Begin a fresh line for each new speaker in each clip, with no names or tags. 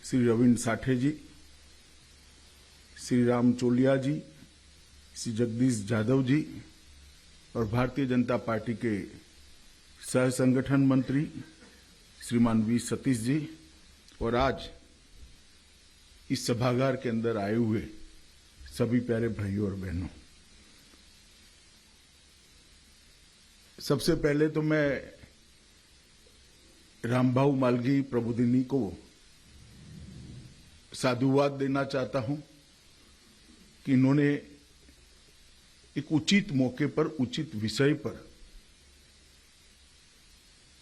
श्री रविंद्र साठे जी, श्री राम चोलिया जी, श्री जगदीश यादव जी और भारतीय जनता पार्टी के सह संगठन मंत्री श्रीमान वी सतीश जी और आज इस सभागार के अंदर आए हुए सभी प्यारे भाइयों और बहनों, सबसे पहले तो मैं रामभाऊ मालगी प्रबोधिनी को साधुवाद देना चाहता हूं कि इन्होंने एक उचित मौके पर उचित विषय पर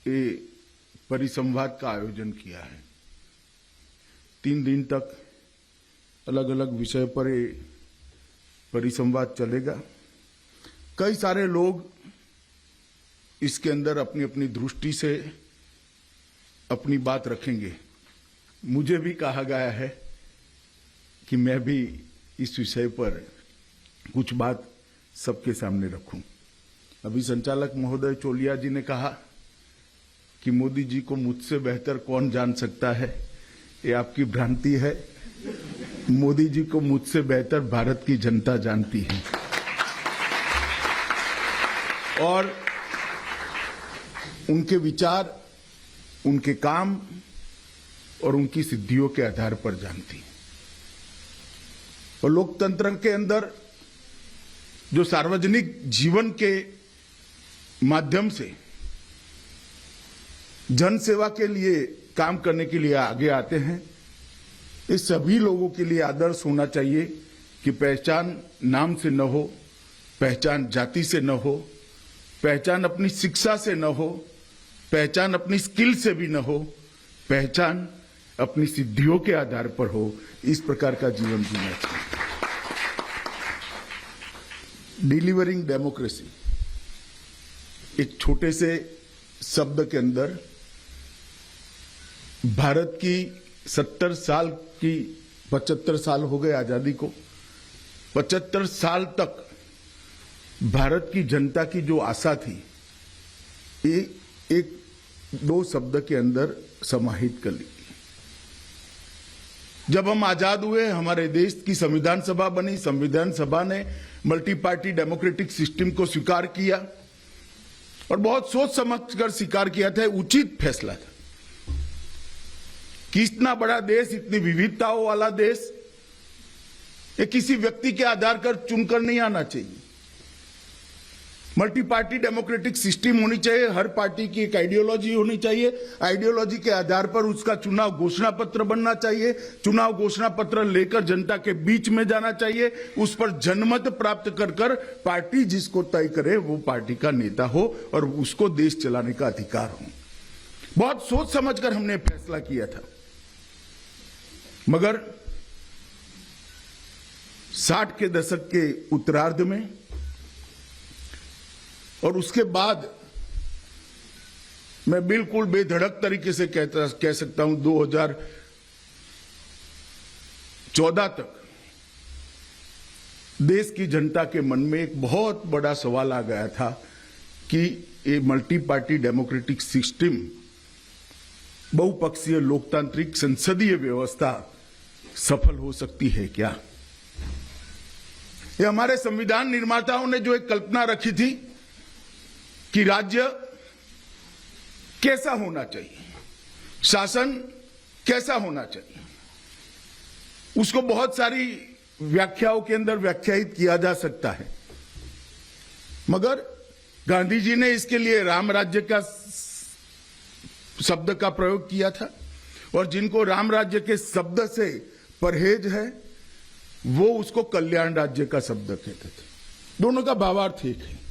ये परिसंवाद का आयोजन किया है। 3 दिन तक अलग अलग विषय पर ये परिसंवाद चलेगा। कई सारे लोग इसके अंदर अपनी अपनी दृष्टि से अपनी बात रखेंगे। मुझे भी कहा गया है कि मैं भी इस विषय पर कुछ बात सबके सामने रखूं। अभी संचालक महोदय चोलिया जी ने कहा कि मोदी जी को मुझसे बेहतर कौन जान सकता है। ये आपकी भ्रांति है। मोदी जी को मुझसे बेहतर भारत की जनता जानती है और उनके विचार, उनके काम और उनकी सिद्धियों के आधार पर जानती है। और लोकतंत्र के अंदर जो सार्वजनिक जीवन के माध्यम से जन सेवा के लिए काम करने के लिए आगे आते हैं, इस सभी लोगों के लिए आदर्श होना चाहिए कि पहचान नाम से न हो, पहचान जाति से न हो, पहचान अपनी शिक्षा से न हो, पहचान अपनी स्किल से भी न हो, पहचान अपनी सिद्धियों के आधार पर हो। इस प्रकार का जीवन जीना चाहिए। डिलीवरिंग डेमोक्रेसी एक छोटे से शब्द के अंदर भारत की 70 साल की 75 साल हो गए आजादी को। 75 साल तक भारत की जनता की जो आशा थी, ये एक 2 शब्द के अंदर समाहित कर ली। जब हम आजाद हुए, हमारे देश की संविधान सभा बनी। संविधान सभा ने मल्टी पार्टी डेमोक्रेटिक सिस्टम को स्वीकार किया और बहुत सोच समझकर स्वीकार किया था। उचित फैसला था कि इतना बड़ा देश, इतनी विविधताओं वाला देश, ये किसी व्यक्ति के आधार पर चुनकर नहीं आना चाहिए। मल्टी पार्टी डेमोक्रेटिक सिस्टम होनी चाहिए। हर पार्टी की एक आइडियोलॉजी होनी चाहिए। आइडियोलॉजी के आधार पर उसका चुनाव घोषणा पत्र बनना चाहिए। चुनाव घोषणा पत्र लेकर जनता के बीच में जाना चाहिए। उस पर जनमत प्राप्त कर पार्टी जिसको तय करे वो पार्टी का नेता हो और उसको देश चलाने का अधिकार हो। बहुत सोच समझकर हमने फैसला किया था। मगर 60 के दशक के उत्तरार्ध में और उसके बाद मैं बिल्कुल बेधड़क तरीके से कह सकता हूं 2014 तक देश की जनता के मन में एक बहुत बड़ा सवाल आ गया था कि ये मल्टी पार्टी डेमोक्रेटिक सिस्टम, बहुपक्षीय लोकतांत्रिक संसदीय व्यवस्था सफल हो सकती है क्या। ये हमारे संविधान निर्माताओं ने जो एक कल्पना रखी थी कि राज्य कैसा होना चाहिए, शासन कैसा होना चाहिए, उसको बहुत सारी व्याख्याओं के अंदर व्याख्यायित किया जा सकता है। मगर गांधी जी ने इसके लिए राम राज्य का शब्द का प्रयोग किया था और जिनको राम राज्य के शब्द से परहेज है वो उसको कल्याण राज्य का शब्द कहते थे। दोनों का भावार्थ एक है।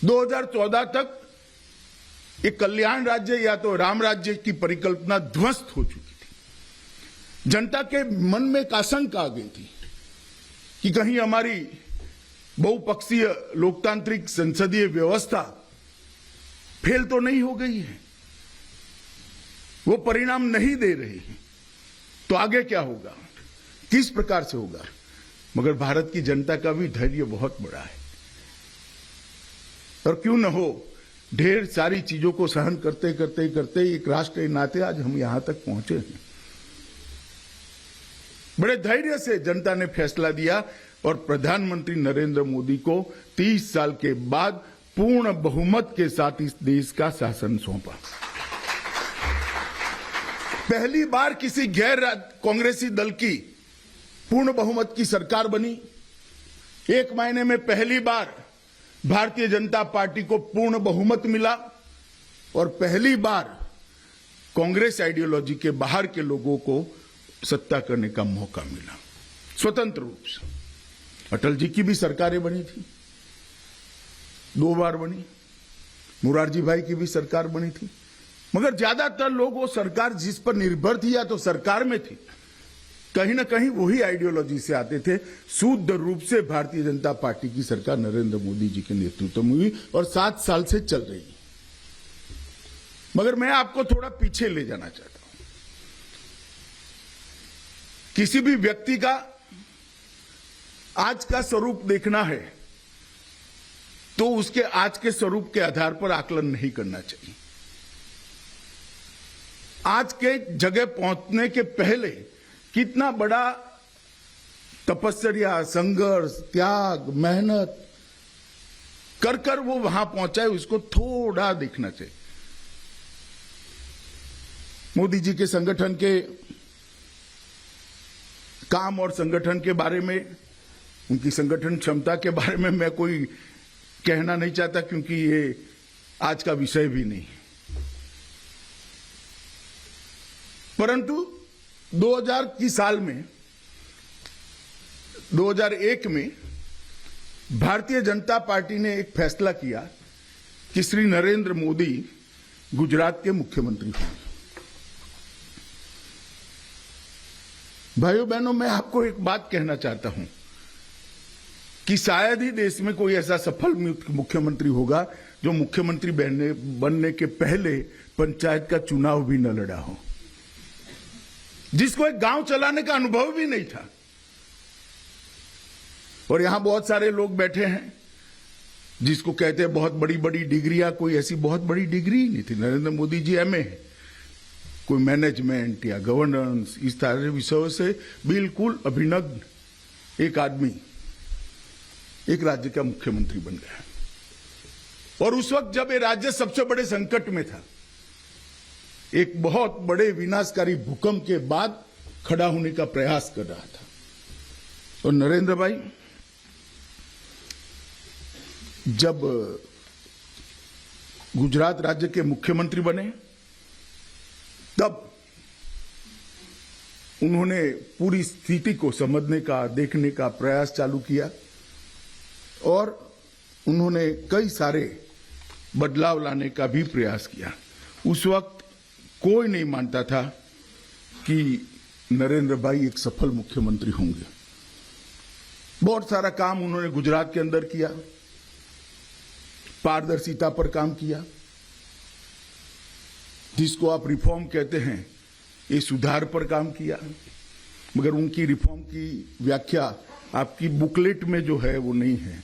2014 तक एक कल्याण राज्य या तो राम राज्य की परिकल्पना ध्वस्त हो चुकी थी। जनता के मन में एक आशंका आ गई थी कि कहीं हमारी बहुपक्षीय लोकतांत्रिक संसदीय व्यवस्था फेल तो नहीं हो गई है, वो परिणाम नहीं दे रही है, तो आगे क्या होगा, किस प्रकार से होगा। मगर भारत की जनता का भी धैर्य बहुत बड़ा है और क्यों न हो, ढेर सारी चीजों को सहन करते करते करते एक राष्ट्र के नाते आज हम यहां तक पहुंचे हैं। बड़े धैर्य से जनता ने फैसला दिया और प्रधानमंत्री नरेंद्र मोदी को 30 साल के बाद पूर्ण बहुमत के साथ इस देश का शासन सौंपा। पहली बार किसी गैर कांग्रेसी दल की पूर्ण बहुमत की सरकार बनी। एक महीने में पहली बार भारतीय जनता पार्टी को पूर्ण बहुमत मिला और पहली बार कांग्रेस आइडियोलॉजी के बाहर के लोगों को सत्ता करने का मौका मिला स्वतंत्र रूप से। अटल जी की भी सरकारें बनी थी, 2 बार बनी। मुरारजी भाई की भी सरकार बनी थी, मगर ज्यादातर लोग वो सरकार जिस पर निर्भर थी या तो सरकार में थी, कहीं ना कहीं वही आइडियोलॉजी से आते थे। शुद्ध रूप से भारतीय जनता पार्टी की सरकार नरेंद्र मोदी जी के नेतृत्व में हुई और 7 साल से चल रही है। मगर मैं आपको थोड़ा पीछे ले जाना चाहता हूं। किसी भी व्यक्ति का आज का स्वरूप देखना है तो उसके आज के स्वरूप के आधार पर आकलन नहीं करना चाहिए। आज के जगह पहुंचने के पहले कितना बड़ा तपस्या, संघर्ष, त्याग, मेहनत कर कर वो वहां पहुंचा है, उसको थोड़ा देखना चाहिए। मोदी जी के संगठन के काम और संगठन के बारे में, उनकी संगठन क्षमता के बारे में मैं कोई कहना नहीं चाहता, क्योंकि ये आज का विषय भी नहीं। परंतु 2000 की साल में 2001 में भारतीय जनता पार्टी ने एक फैसला किया कि श्री नरेंद्र मोदी गुजरात के मुख्यमंत्री होंगे। भाइयों बहनों, मैं आपको एक बात कहना चाहता हूं कि शायद ही देश में कोई ऐसा सफल मुख्यमंत्री होगा जो मुख्यमंत्री बनने के पहले पंचायत का चुनाव भी न लड़ा हो, जिसको एक गांव चलाने का अनुभव भी नहीं था। और यहां बहुत सारे लोग बैठे हैं जिसको कहते हैं बहुत बड़ी बड़ी डिग्रियां, कोई ऐसी बहुत बड़ी डिग्री ही नहीं थी। नरेंद्र मोदी जी एमए है, कोई मैनेजमेंट या गवर्नेंस इस तरह के विषयों से बिल्कुल अभिनग्न एक आदमी एक राज्य का मुख्यमंत्री बन गया। और उस वक्त जब ये राज्य सबसे बड़े संकट में था, एक बहुत बड़े विनाशकारी भूकंप के बाद खड़ा होने का प्रयास कर रहा था। और नरेंद्र भाई जब गुजरात राज्य के मुख्यमंत्री बने, तब उन्होंने पूरी स्थिति को समझने का, देखने का प्रयास चालू किया और उन्होंने कई सारे बदलाव लाने का भी प्रयास किया। उस वक्त कोई नहीं मानता था कि नरेंद्र भाई एक सफल मुख्यमंत्री होंगे। बहुत सारा काम उन्होंने गुजरात के अंदर किया, पारदर्शिता पर काम किया, जिसको आप रिफॉर्म कहते हैं, ये सुधार पर काम किया। मगर उनकी रिफॉर्म की व्याख्या आपकी बुकलेट में जो है वो नहीं है।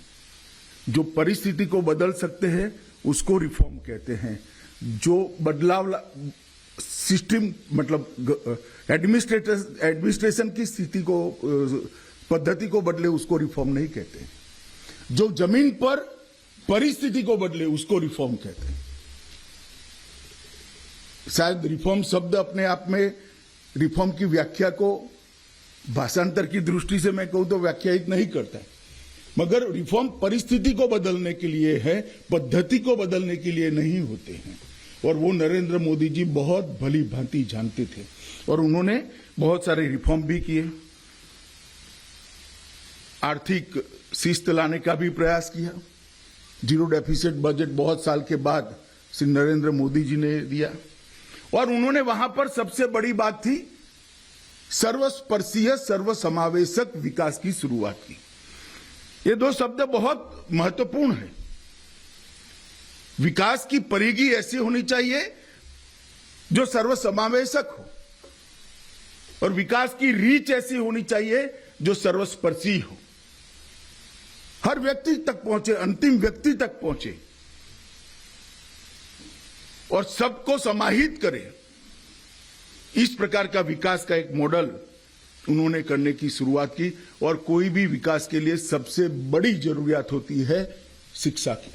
जो परिस्थिति को बदल सकते हैं उसको रिफॉर्म कहते हैं। जो बदलाव सिस्टम मतलब एडमिनिस्ट्रेशन की स्थिति को, पद्धति को बदले उसको रिफॉर्म नहीं कहते। जो जमीन पर परिस्थिति को बदले उसको रिफॉर्म कहते हैं। शायद रिफॉर्म शब्द अपने आप में रिफॉर्म की व्याख्या को भाषांतर की दृष्टि से मैं कहूं तो व्याख्यायित नहीं करता है, मगर रिफॉर्म परिस्थिति को बदलने के लिए है, पद्धति को बदलने के लिए नहीं होते हैं। और वो नरेंद्र मोदी जी बहुत भली भांति जानते थे और उन्होंने बहुत सारे रिफॉर्म भी किए। आर्थिक शिस्त लाने का भी प्रयास किया। जीरो डेफिसिट बजट बहुत साल के बाद श्री नरेंद्र मोदी जी ने दिया और उन्होंने वहां पर सबसे बड़ी बात थी सर्वस्पर्शीय सर्वसमावेशक विकास की शुरुआत की। ये 2 शब्द बहुत महत्वपूर्ण है। विकास की परिधि ऐसी होनी चाहिए जो सर्वसमावेशक हो और विकास की रीच ऐसी होनी चाहिए जो सर्वस्पर्शी हो, हर व्यक्ति तक पहुंचे, अंतिम व्यक्ति तक पहुंचे। और सबको समाहित करे, इस प्रकार का विकास का एक मॉडल उन्होंने करने की शुरुआत की। और कोई भी विकास के लिए सबसे बड़ी जरूरियात होती है शिक्षा की।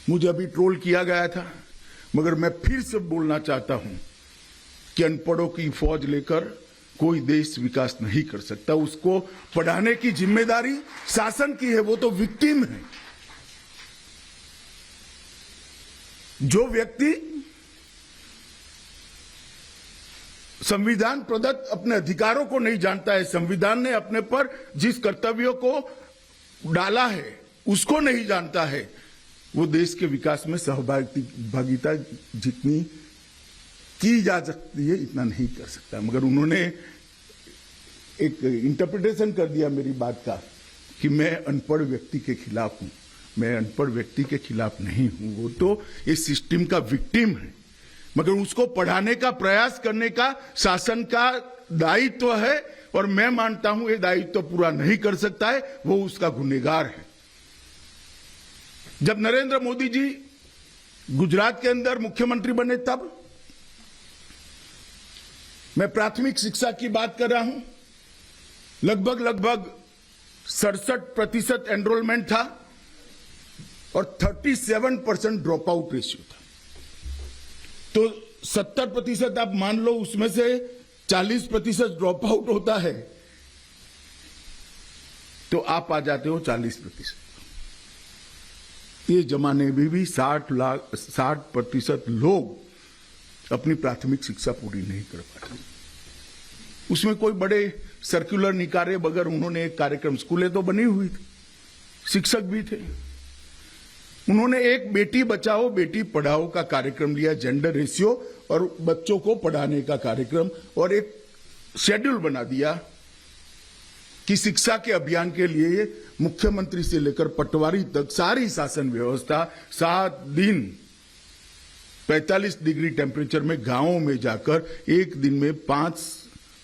मुझे अभी ट्रोल किया गया था, मगर मैं फिर से बोलना चाहता हूं कि अनपढ़ों की फौज लेकर कोई देश विकास नहीं कर सकता। उसको पढ़ाने की जिम्मेदारी शासन की है, वो तो विक्टिम है। जो व्यक्ति संविधान प्रदत्त अपने अधिकारों को नहीं जानता है, संविधान ने अपने पर जिस कर्तव्यों को डाला है उसको नहीं जानता है, वो देश के विकास में सहभागिता जितनी की जा सकती है इतना नहीं कर सकता। मगर उन्होंने एक इंटरप्रिटेशन कर दिया मेरी बात का कि मैं अनपढ़ व्यक्ति के खिलाफ हूं। मैं अनपढ़ व्यक्ति के खिलाफ नहीं हूं, वो तो इस सिस्टम का विक्टिम है। मगर उसको पढ़ाने का प्रयास करने का शासन का दायित्व है, और मैं मानता हूं ये दायित्व पूरा नहीं कर सकता है, वो उसका गुनहगार है। जब नरेंद्र मोदी जी गुजरात के अंदर मुख्यमंत्री बने तब मैं प्राथमिक शिक्षा की बात कर रहा हूं, लगभग 67% एनरोलमेंट था और 37% ड्रॉप आउट रेशियो था। तो 70% आप मान लो, उसमें से 40% ड्रॉप आउट होता है, तो आप आ जाते हो 40%। ये जमाने में भी 60% लोग अपनी प्राथमिक शिक्षा पूरी नहीं कर पाते। उसमें कोई बड़े सर्कुलर निकाले बगैर उन्होंने एक कार्यक्रम, स्कूलें तो बनी हुई थी, शिक्षक भी थे, उन्होंने एक बेटी बचाओ बेटी पढ़ाओ का कार्यक्रम लिया, जेंडर रेशियो और बच्चों को पढ़ाने का कार्यक्रम, और एक शेड्यूल बना दिया कि शिक्षा के अभियान के लिए मुख्यमंत्री से लेकर पटवारी तक सारी शासन व्यवस्था 7 दिन 45 डिग्री टेम्परेचर में गांवों में जाकर एक दिन में 5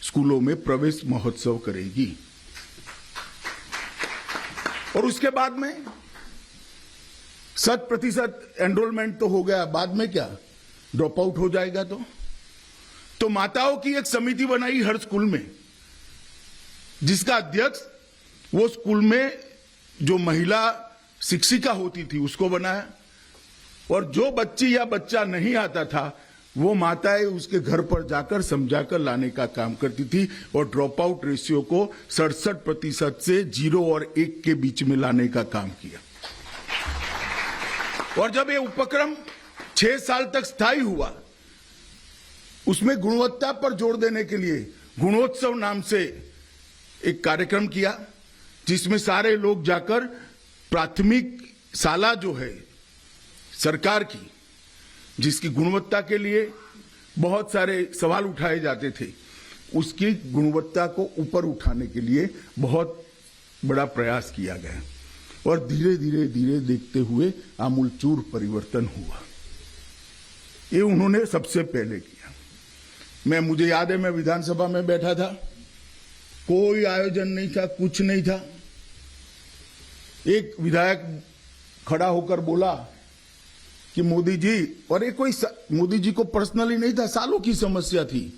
स्कूलों में प्रवेश महोत्सव करेगी। और उसके बाद में 100% एनरोलमेंट तो हो गया, बाद में क्या ड्रॉप आउट हो जाएगा। तो माताओं की एक समिति बनाई हर स्कूल में, जिसका अध्यक्ष वो स्कूल में जो महिला शिक्षिका होती थी उसको बनाया, और जो बच्ची या बच्चा नहीं आता था वो माताएं उसके घर पर जाकर समझाकर लाने का काम करती थी, और ड्रॉप आउट रेशियो को 67% से 0 और 1 के बीच में लाने का काम किया। और जब ये उपक्रम 6 साल तक स्थायी हुआ, उसमें गुणवत्ता पर जोर देने के लिए गुणोत्सव नाम से एक कार्यक्रम किया, जिसमें सारे लोग जाकर प्राथमिक शाला जो है सरकार की, जिसकी गुणवत्ता के लिए बहुत सारे सवाल उठाए जाते थे, उसकी गुणवत्ता को ऊपर उठाने के लिए बहुत बड़ा प्रयास किया गया, और धीरे धीरे देखते हुए आमूलचूर परिवर्तन हुआ। ये उन्होंने सबसे पहले किया। मुझे याद है, मैं विधानसभा में बैठा था, कोई आयोजन नहीं था, कुछ नहीं था। एक विधायक खड़ा होकर बोला कि मोदी जी, और ये कोई मोदी जी को पर्सनली नहीं था, सालों की समस्या थी,